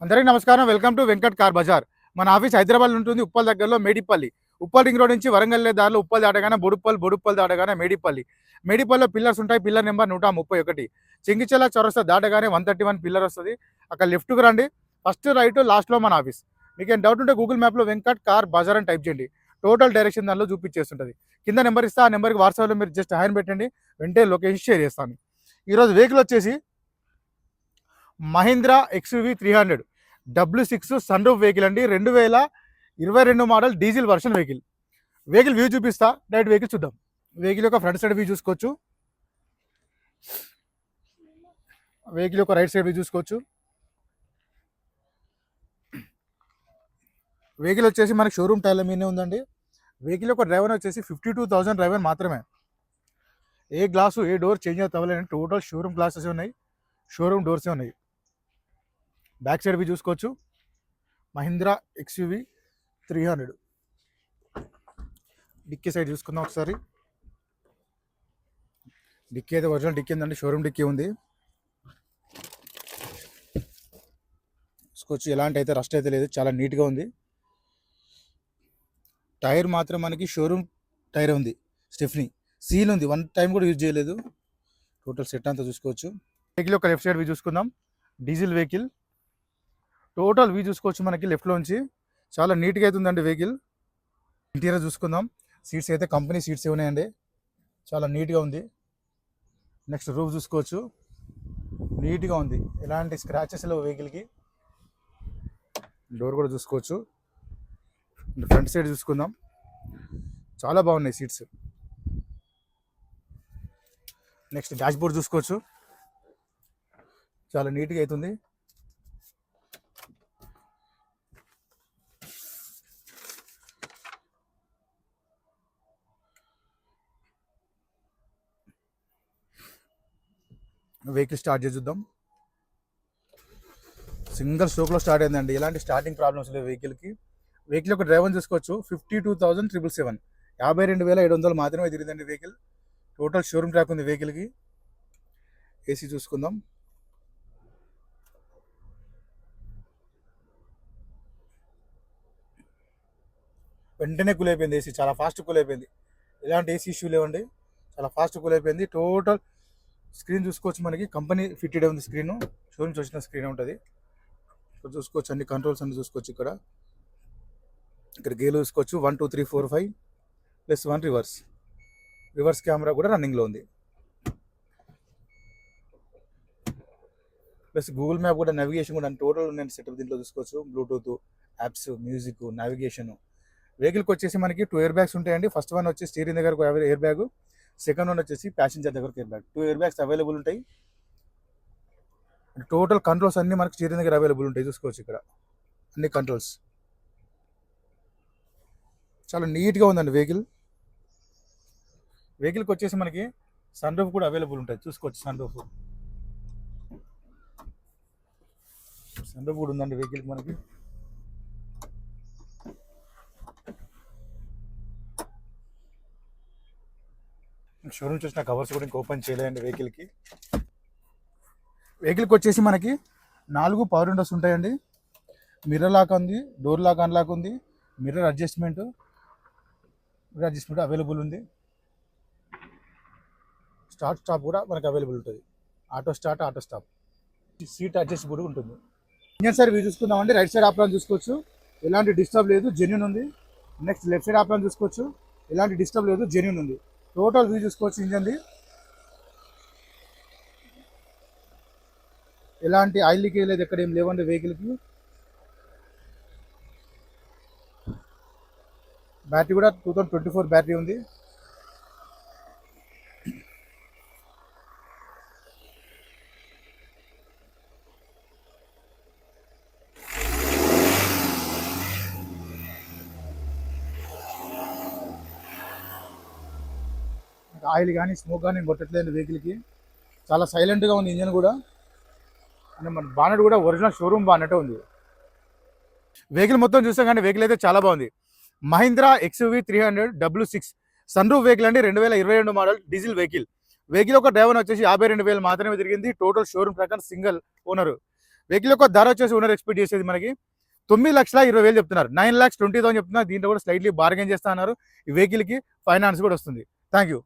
అందరికీ నమస్కారం. Welcome to Venkat car bazaar. మన ఆఫీస్ హైదరాబాద్ ఉంటుంది, ఉప్పల్ దగ్గరలో మేడిపల్లి. ఉప్పల్ రింగ్ రోడ్ నుంచి వరంగల్ దారిలో ఉప్పల్ దాటగానే బొడుప్పల్ దాటగానే మేడిపల్లిలో పిల్లర్స్ ఉంటాయి. Pillar number 131. చెంగిచెల చౌరస్తా దాటగానే 131 పిల్లర్ వస్తుంది. అక్కడ లెఫ్ట్కి రండి, ఫస్ట్ రైట్, లాస్ట్లో మన ఆఫీస్. మీకు ఏం డౌట్ ఉంటే గూగుల్ మ్యాప్లో వెంకట్ కార్ బజార్ అని టైప్ చేయండి, టోటల్ డైరెక్షన్ దానిలో చూపించేస్తుంటుంది. కింద నెంబర్ ఇస్తా, ఆ నెంబర్కి వాట్సాప్లో మీరు జస్ట్ హాయ్ పెట్టండి, వెంటనే లొకేషన్ షేర్ చేస్తాను. ఈరోజు వెహికల్ వచ్చేసి Mahindra XUV 300 W6 sun roof vehicle అండి. 2022 model diesel version vehicle. View చూపిస్తా, డైరెక్ట్ వెహికల్ చూద్దాం. వెహికల్ యొక్క ఫ్రంట్ సైడ్ వ్యూ చూసుకోవచ్చు, వెహికల్ యొక్క రైట్ సైడ్ వ్యూ చూసుకోవచ్చు. వెహికల్ వచ్చేసి మనకి షోరూమ్ టైర్ల మీదే ఉందండి. వెహికల్ యొక్క డ్రైవర్ వచ్చేసి 52,000 డ్రైవర్ మాత్రమే. ఏ గ్లాసు ఏ డోర్ చేంజ్ అవుతావలేండి, టోటల్ షోరూమ్ గ్లాసెస్ ఉన్నాయి, షోరూమ్ డోర్సే ఉన్నాయి. బ్యాక్ సైడ్ వ్యూ చూసుకోవచ్చు, మహీంద్రా XUV 300. డిక్కీ సైడ్ చూసుకుందాం ఒకసారి. డిక్కీ అయితే ఒరిజినల్ డిక్కీ ఉందండి, షోరూమ్ డిక్కీ ఉంది. చూసుకోవచ్చు, ఎలాంటి అయితే రస్ట్ అయితే లేదు, చాలా నీట్గా ఉంది. టైర్ మాత్రం మనకి షోరూమ్ టైర్ ఉంది, స్టెఫ్నీ సీల్ ఉంది, 1 టైం కూడా యూజ్ చేయలేదు. టోటల్ సెట్ అంతా చూసుకోవచ్చు. వెహికల్ యొక్క లెఫ్ట్ సైడ్ వ్యూ చూసుకుందాం. డీజిల్ వెహికల్, టోటల్ వ్యూ చూసుకోవచ్చు. మనకి లెఫ్ట్లోంచి చాలా నీట్గా అయితే ఉందండి వెహికల్. ఇంటీరియర్ చూసుకుందాం. సీట్స్ అయితే కంపెనీ సీట్స్ ఉన్నాయండి, చాలా నీట్గా ఉంది. నెక్స్ట్ రూఫ్ చూసుకోవచ్చు, నీట్గా ఉంది, ఎలాంటి స్క్రాచెస్ లేవు వెహికల్కి. డోర్ కూడా చూసుకోవచ్చు. ఫ్రంట్ సైడ్ చూసుకుందాం, చాలా బాగున్నాయి సీట్స్. నెక్స్ట్ డాష్ బోర్డ్ చూసుకోవచ్చు, చాలా నీట్గా అవుతుంది. వెహికల్ స్టార్ట్ చేసి చూద్దాం. సింగిల్ స్ట్రోక్లో స్టార్ట్ అయిందండి, ఎలాంటి స్టార్టింగ్ ప్రాబ్లమ్స్ లేవు వెహికల్కి. వెహికల్ యొక్క డ్రైవర్ చూసుకోవచ్చు, 52,777, 52,700 మాత్రమే తిరిగిందండి వెహికల్. టోటల్ షోరూమ్ ట్రాక్ ఉంది వెహికల్కి. ఏసీ చూసుకుందాం. వెంటనే కూల్ అయిపోయింది ఏసీ, చాలా ఫాస్ట్ కూల్ అయిపోయింది, ఎలాంటి ఏసీ ఇష్యూ లేవండి, చాలా ఫాస్ట్ కూల్ అయిపోయింది. టోటల్ స్క్రీన్ చూసుకోవచ్చు, మనకి కంపెనీ ఫిట్టెడ్ ఉంది స్క్రీన్, షోరూమ్స్ వచ్చిన స్క్రీన్ ఉంటుంది. చూసుకోవచ్చు, అన్ని కంట్రోల్స్ అన్ని చూసుకోవచ్చు. ఇక్కడ గేర్ చూసుకోవచ్చు, 1 2 3 4 5 +1 రివర్స్ కెమెరా కూడా రన్నింగ్లో ఉంది. ప్లస్ గూగుల్ మ్యాప్ కూడా, నావిగేషన్ కూడా టోటల్ నేను సెటప్ దీంట్లో చూసుకోవచ్చు. Bluetooth, apps, music, navigation. వెహికల్కి వచ్చేసి మనకి 2 ఎయిర్ బ్యాగ్స్ ఉంటాయండి. ఫస్ట్ వన్ వచ్చి స్టీరింగ్ దగ్గరకు ఎయిర్ బ్యాగ్, సెకండ్ వన్ వచ్చేసి ప్యాసింజర్ దగ్గరకు air bag. 2 air bags available ఉంటాయి. టోటల్ కంట్రోల్స్ అన్ని మనకి స్టీరింగ్ దగ్గర అవైలబుల్ ఉంటాయి, చూసుకోవచ్చు. ఇక్కడ అన్ని కంట్రోల్స్, చాలా నీట్గా ఉందండి వెహికల్. వెహికల్కి వచ్చేసి మనకి సన్ రూఫ్ కూడా అవైలబుల్ ఉంటుంది, చూసుకోవచ్చు. సన్ రూఫ్ కూడా ఉందండి వెహికల్కి మనకి. షోరూమ్ చూసిన కవర్స్ కూడా ఇంకా ఓపెన్ చేయలేదండి వెహికల్కి. వెహికల్కి వచ్చేసి మనకి 4 పవర్ విండోస్ ఉంటాయండి. మిర్రర్ లాక్ ఉంది, డోర్ లాక్ అన్లాక్ ఉంది, మిర్రర్ అడ్జస్ట్మెంట్ అవైలబుల్ ఉంది. స్టాప్ కూడా మనకి అవైలబుల్ ఉంటుంది, ఆటో స్టాప్. సీట్ అడ్జస్ట్ కూడా ఉంటుంది. ఇంజన్ సైడ్ వ్యూ చూసుకుందామండి. రైట్ సైడ్ ఆప్రాన్ చూసుకోవచ్చు, ఎలాంటి డిస్టర్బ్ లేదు, జెన్యూన్ ఉంది. నెక్స్ట్ లెఫ్ట్ సైడ్ ఆప్రాన్ చూసుకోవచ్చు, ఎలాంటి డిస్టర్బ్ లేదు, జెన్యూన్ ఉంది. టోటల్ వ్యూ చూసుకోవచ్చు ఇంజన్ది. ఎలాంటి ఆయిల్ లీకేజ్ లేదు, ఎక్కడ ఏం లేవండి వెహికల్కి. బ్యాటరీ కూడా 2024 బ్యాటరీ ఉంది. ఆయిల్ కానీ స్మోక్ కానీ కొట్టట్లేదు వెహికల్కి, చాలా సైలెంట్గా ఉంది ఇంజన్ కూడా. అంటే మన బానెట్ కూడా ఒరిజినల్ షోరూమ్ బానెట్ ఉంది. వెహికల్ మొత్తం చూసాం కానీ వెహికల్ అయితే చాలా బాగుంది. Mahindra XUV 300 W6 sun roof vehicle అండి. 2022 మోడల్ డీజిల్ వెహికల్. వెహికల్ ఒక డ్రైవర్ వచ్చేసి 52,000 మాత్రమే తిరిగింది. టోటల్ షోరూమ్ ప్రకారం సింగిల్ ఓనర్. వెహికల్ యొక్క ధర వచ్చేసి ఓనర్ ఎక్స్పెక్ట్ చేసేది మనకి 9,20,000 చెప్తున్నారు. 9,20,000 చెప్తున్నారు. దీంట్లో కూడా స్లైట్లీ బార్గెన్ చేస్తా అన్నారు. ఈ వెహికల్కి ఫైనాన్స్ కూడా వస్తుంది. Thank you.